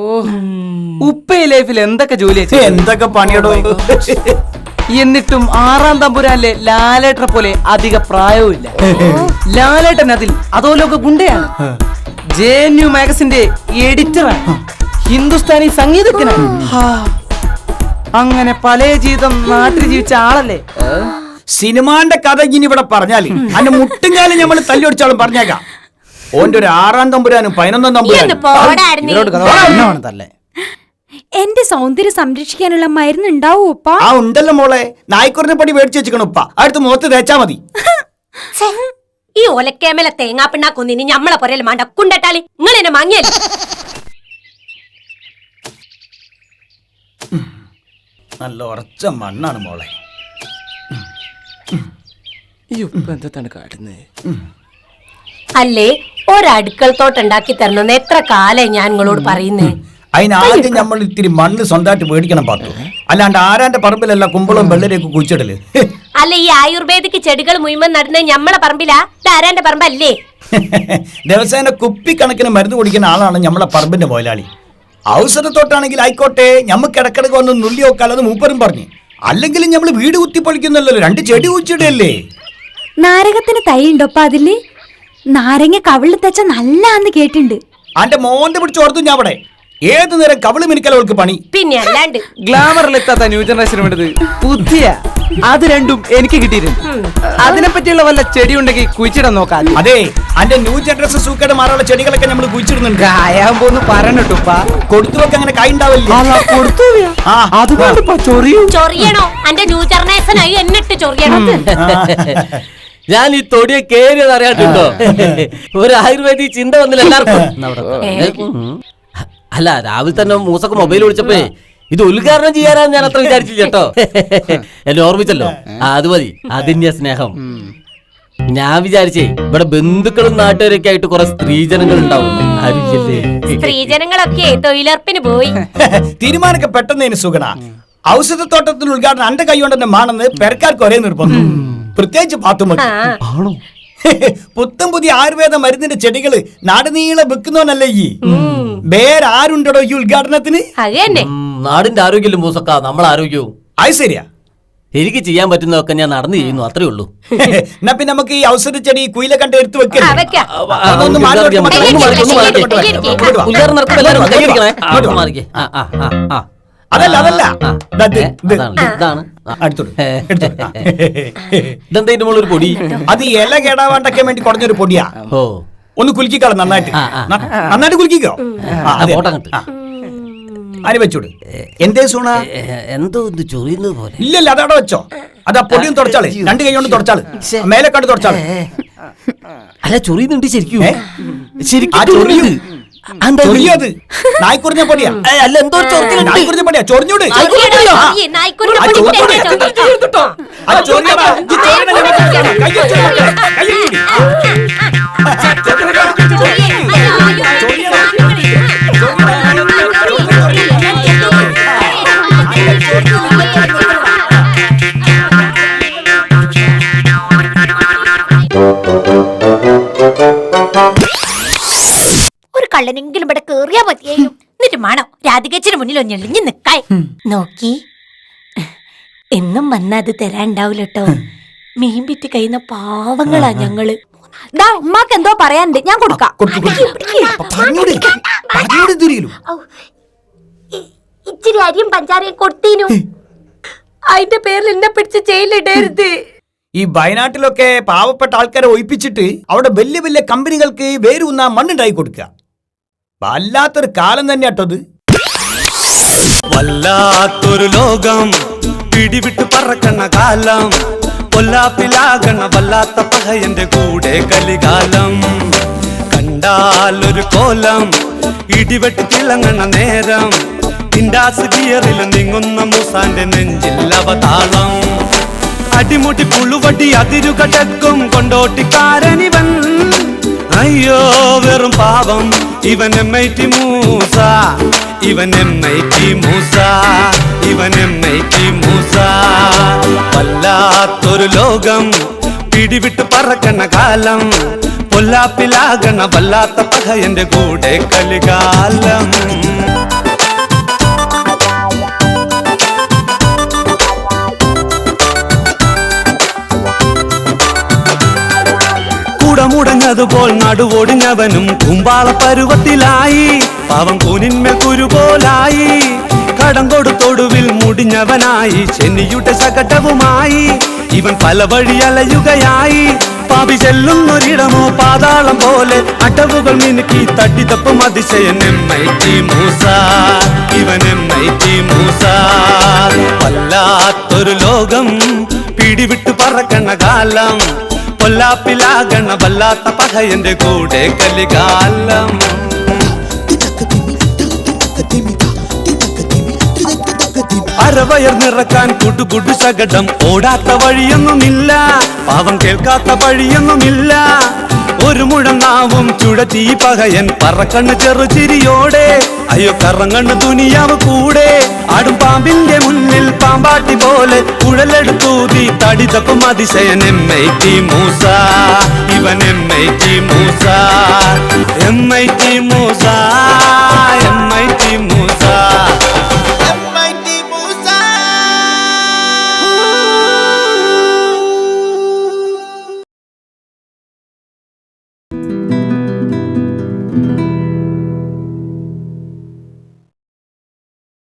ഉപ്പ ലൈഫിൽ എന്തൊക്കെ ജോലി എന്തൊക്കെ പണിയടോ. എന്നിട്ടും 6ാം തമ്പുരാനിലെ ലാലേട്ടനെ പോലെ അധിക പ്രായവും ഇല്ല. ലാലേട്ടൻ അതിൽ അതോലൊക്കെ ഗുണ്ടയാണ്. JNU മാഗസിന്റെ എഡിറ്ററാണ്. ഹിന്ദുസ്ഥാനി സംഗീതജ്ഞനാണ്. അങ്ങനെ പല ജീവിതം നാട്ടിൽ ജീവിച്ച ആളല്ലേ. സിനിമാന്റെ കഥ ഇനി ഇവിടെ പറഞ്ഞാല് അതിന്റെ മുട്ടുംകാലം ഞമ്മള് തല്ലിയൊടിച്ചാളും പറഞ്ഞേക്കാം. ഓന്റെ ഒരു 6ാം തമ്പുരാനും 11ാം തമ്പുരാനും. എന്റെ സൗന്ദര്യം സംരക്ഷിക്കാനുള്ള മരുന്ന് ഉണ്ടാവൂ ഉപ്പ? ഉണ്ടല്ലോ മോളെ. നായ്ക്കുറിനെ പടി മേടിച്ചു വെച്ചിക്കണ ഉപ്പ. അടുത്ത് മുഖത്ത് തേച്ചാ മതി. ഈ ഒലക്കേമല തേങ്ങാപ്പിണ്ണാക്കൊന്നിനി ഞമ്മളെ പൊരയിൽ മാണ്ട കുണ്ടട്ടാളി. നിങ്ങൾ എന്നെ വാങ്ങിയല്ലേ? നല്ല ഉറച്ച മണ്ണാണ് മോളെ. അല്ലേ, ഒരടുക്കൾ തോട്ടുണ്ടാക്കി തരണമെന്ന് എത്ര കാലം ഞാൻ നിങ്ങളോട് പറയുന്നേ. അതിനാദ്യം നമ്മൾ ഇത്തിരി മണ്ണ് സ്വന്തമായിട്ട് മേടിക്കണം പാത്തു. അല്ലാണ്ട് ആരാന്റെ പറമ്പിലല്ല കുമ്പളവും വെള്ളരിയൊക്കെ കുഴിച്ചിടല്. അല്ല, ഈ ആയുർവേദിക് ചെടികൾ മുഴുവൻ നടുന്നത് ഞമ്മളെ പറമ്പിലാ? ആരാന്റെ പറമ്പല്ലേ? ദിവസേന കുപ്പിക്കണക്കിന് മരുന്ന് കുടിക്കുന്ന ആളാണ് നമ്മളെ പറമ്പിന്റെ മുതലാളി. ഔഷധത്തോട്ടാണെങ്കിൽ ആയിക്കോട്ടെ, ഞമ്മക്ക് ഇടക്കിടക്ക് വന്ന് നുള്ളി നോക്കാലത് മൂപ്പരും പറഞ്ഞു. അല്ലെങ്കിലും ഞമ്മള് വീട് കുത്തിപ്പൊളിക്കുന്നല്ലോ, 2 ചെടി കുഴിച്ചിടല്ലേ. നാരകത്തിന് തൈ ഉണ്ടോപ്പ അതില്? നാരങ്ങ കവിളിൽ തെച്ച നല്ലാന്ന് കേട്ടിട്ടുണ്ട്. അന്റെ മോന്റെ പിടിച്ച് ഓർത്തു ഞാൻ അവിടെ. ഏതു നേരം കവിള് മിനിക്കലവൾക്ക് പണി. പിന്നെ അല്ലാണ്ട് ഗ്ലാമറിലെത്താത്ത ന്യൂ ജനറേഷന് വേണ്ടത് ബുദ്ധിയ. അത് രണ്ടും എനിക്ക് കിട്ടിയിട്ടുണ്ട്. അതിനെ പറ്റിയുള്ള വല്ല ചെടി ഉണ്ടെങ്കിൽ കുഴിച്ചിടാൻ നോക്കാം. അതെ, അന്റെ ന്യൂ ജനറേഷൻ സൂക്കേട് മാറാനുള്ള ചെടികളൊക്കെ നമ്മൾ കുഴിച്ചിടുന്നുണ്ട്. കായാൻ പോന്ന് പറയണട്ടുപ്പാ. കൊടുത്തുവൊക്കെ അങ്ങനെ കായുണ്ടാവില്ലേ? അതുകൊണ്ട് ചൊറിയണോ അന്റെ ന്യൂ ജനറേഷനായി എന്നിട്ട് ചൊറിയണം. ഞാൻ ഈ തൊടിയെ കേറിയത് അറിയാട്ടുണ്ടോ? ഒരു ആയുർവേദിക് ചിന്ത വന്നില്ല എല്ലാവർക്കും. അല്ല, രാവിലെ തന്നെ മൂസക്ക് മൊബൈൽ വിളിച്ചപ്പോ ഇത് ഉദ്ഘാടനം ചെയ്യാനാണ് ഞാൻ അത്ര വിചാരിച്ചില്ല കേട്ടോ. എന്നെ ഓർമ്മിച്ചല്ലോ. അത് മതി, അതിന്റെ സ്നേഹം. ഞാൻ വിചാരിച്ചേ ഇവിടെ ബന്ധുക്കളും നാട്ടുകാരൊക്കെ ആയിട്ട് കുറെ സ്ത്രീജനങ്ങൾ ഉണ്ടാവും. സ്ത്രീജനങ്ങളൊക്കെ തൊഴിലുറപ്പിന് പോയി. തീരുമാനമൊക്കെ പെട്ടെന്ന് സുഗണ. ഔഷധത്തോട്ടത്തിന് ഉദ്ഘാടനം എന്റെ കൈ കൊണ്ട് തന്നെ മാണെന്ന് പെരക്കാർക്ക് ഒരേ നിർബന്ധം. പ്രത്യേകിച്ച് പാത്തുമ്മ പുത്തം പുതിയ ആയുർവേദ മരുന്നിന്റെ ചെടികള് നാടുനീളെ വെക്കുന്നവനല്ലേ ഈ. വേറെ ആരുണ്ടോ ഈ ഉദ്ഘാടനത്തിന്? നാടിന്റെ ആരോഗ്യം മൂസക്ക, നമ്മളെ ആരോഗ്യവും. അത് ശരിയാ. എനിക്ക് ചെയ്യാൻ പറ്റുന്നതൊക്കെ ഞാൻ നടന്നു ചെയ്യുന്നു, അത്രേ ഉള്ളൂ. എന്നാ പിന്നെ നമുക്ക് ഈ ഔഷധ ചെടി കുയിലെ കണ്ട് എടുത്തു വെക്കാം. അതല്ല അതല്ല ഇതെന്താ പൊടി? അത് ഇല കേടാവാണ്ടൊക്കെ വേണ്ടി കുറഞ്ഞൊരു പൊടിയാ. ഒന്ന് കുലുക്കിക്കള, നന്നായിട്ട് നന്നായിട്ട് കുലുക്കിക്കോ. അരി വെച്ചോട്. എന്തേ സൂണ? എന്തോ ചൊറിയുന്നത് പോലെ. ഇല്ലല്ല, അതവിടെ വെച്ചോ. അതാ പൊടിയും തുടച്ചാള്, രണ്ട് കൈ കൊണ്ട് തുടച്ചാള്, മേലെ കണ്ട് തുടച്ചാള്. അല്ല, ചൊറിയുന്നുണ്ട് ശരിക്കും. ചൊറിയത് നായ്ക്കുറിഞ്ഞ പൊടിയാ. അല്ല, എന്തോ നായ്ക്കുറിഞ്ഞ പൊടിയാ. ചൊറിഞ്ഞൂട്. ഒരു കള്ളനെങ്കിലും ഇവിടെ കേറിയാ മതിയായിരുന്നു. എന്നിട്ട് മാണോ രാധികച്ചിന് മുന്നിൽ ഒഞ്ഞെളിഞ്ഞ് നിക്കായി നോക്കി. എന്നും വന്ന അത് തരാണ്ടാവൂല കേട്ടോ. മീൻ വിറ്റ് കഴിയുന്ന പാവങ്ങളാ ഞങ്ങള്. ഉമ്മാക്ക് എന്തോ പറയാനുണ്ട്, ഞാൻ കൊടുക്കാം. ഇച്ചിരി അരിയും പഞ്ചാരയും കൊടുത്തീനു. അതിന്റെ പേരിൽ എന്നെ പിടിച്ച് ജയിലിടരുത്. ഈ വയനാട്ടിലൊക്കെ പാവപ്പെട്ട ആൾക്കാരെ ഒഴിപ്പിച്ചിട്ട് അവിടെ വലിയ വലിയ കമ്പനികൾക്ക് വേരൂന്ന മണ്ണുണ്ടായി കൊടുക്കുക. വല്ലാത്തൊരു കാലം തന്നെയാട്ടത്. വല്ലാത്തൊരു ലോകം പിടിവിട്ട് പറക്കണ കാലം. കൊല്ലാപ്പിലാകണ വല്ലാത്ത പകയന്റെ കൂടെ കലികാലം. കണ്ടാലൊരു കോലം ഇടിവെട്ടി തിളങ്ങണ നേരം. ഇൻഡാസ് ഗിയറിൽ നീങ്ങുന്ന മൂസാന്റെ നെഞ്ചിൽ അവതാളം. അടിമുടി പുളുവടി അതിരുകടക്കും കൊണ്ടോട്ടിക്കാരനിവൻ. അയ്യോ വെറും പാവം ഇവൻ MIT മൂസ. ഇവൻ MIT മൂസ. ഇവൻ MIT മൂസ. വല്ലാത്തൊരു ലോകം പിടിവിട്ട് പറക്കണ കാലം. പൊല്ലാപ്പിലാകണ വല്ലാത്ത പകയന്റെ കൂടെ കലികാലം. മുടഞ്ഞതുപോൽ നടുവൊടിഞ്ഞവനും കുമ്പാള പരുവത്തിലായി. പാവം കൂനിന്മേൽ കുരുപോലായി. കടം കൊടുത്തൊടുവിൽ മുടിഞ്ഞവനായി. ചെന്നിയുടെ ശകടവുമായി ഇവൻ പല വഴി അലയുകയായി. പാപി ചെല്ലുന്നൊരിടമോ പാതാളം പോലെ അടവുകൾ മിനുക്കി തട്ടിത്തപ്പും അതിശയൻ MIT മൂസ. ഇവൻ MIT മൂസ. വല്ലാത്തൊരു ലോകം പിടിവിട്ട് പറക്കണ കാലം. കൊല്ലാപ്പിലാകണ വല്ലാത്ത പകയന്റെ കൂടെ കലികാലം. അരവയർ നിറക്കാൻ കുടുകുടു ശകടം. ഓടാത്ത വഴിയൊന്നുമില്ല, പാവം കേൾക്കാത്ത വഴിയൊന്നുമില്ല. ഒരു മുഴനാവും ചുഴറ്റി പകയൻ പറക്കണ്ണ് ചെറുചിരിയോടെ. അയ്യോ കറങ്ങണ്ണ് ദുനിയാവ് കൂടെ. ആടും പാമ്പിന്റെ മുന്നിൽ പാമ്പാട്ടി പോലെ കുഴലെടുത്തൂതി തടിതപ്പും അതിശയൻ MIT മൂസ. ഇവൻ MIT മൂസ. MIT